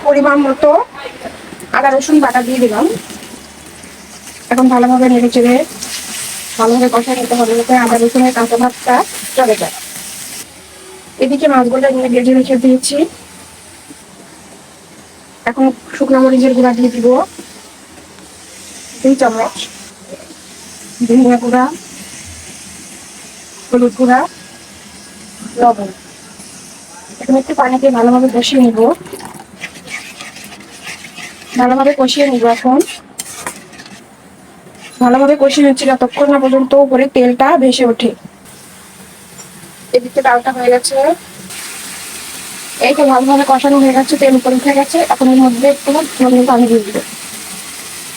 পরিমাণ মতো আদা রসুন বাটা দিয়ে দিলাম। এখন ভালোভাবে নেড়ে চেড়ে ভালোভাবে কষায় নিতে হবে, যাতে আদা রসুনের কাঁচা ভাবটা চলে যায়। এদিকে মাছগুলো ভেজে রেখে দিয়েছি। এখন শুকনো মরিচের গুঁড়া দিয়ে দিব 2 চামচ, ধনিয়া গুঁড়া, হলুদ গুঁড়া, লবণ। এখন একটু পানি দিয়ে ভালোভাবে কষিয়ে নিব। এখন ভালোভাবে কষিয়ে নিচ্ছি যতক্ষণ না পর্যন্ত উপরে তেলটা ভেসে ওঠে। এদিকে ডালটা হয়ে গেছে। এই তো ভালোভাবে কষানো হয়ে গেছে, তেল উপরে উঠে গেছে। এখন এর মধ্যে একটু পানি দিয়ে দিব।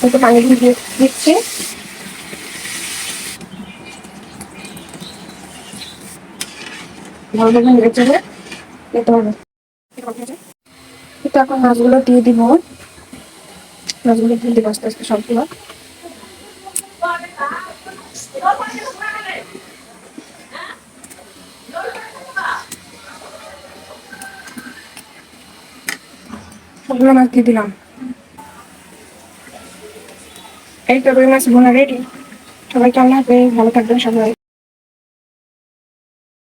একটু পানি দিয়ে দিচ্ছি। ভালোভাবে নেড়ে চেড়ে নিতে হবে। এখন মাছগুলো দিয়ে দিব। মাছগুলো দিয়ে দিব আস্তে আস্তে সবগুলো। সবগুলো মাছ দিয়ে দিলাম। এই তো রুই মাছ বোনা রেডি। সবাই কেমন হবে, ভালো থাকবেন সবাই।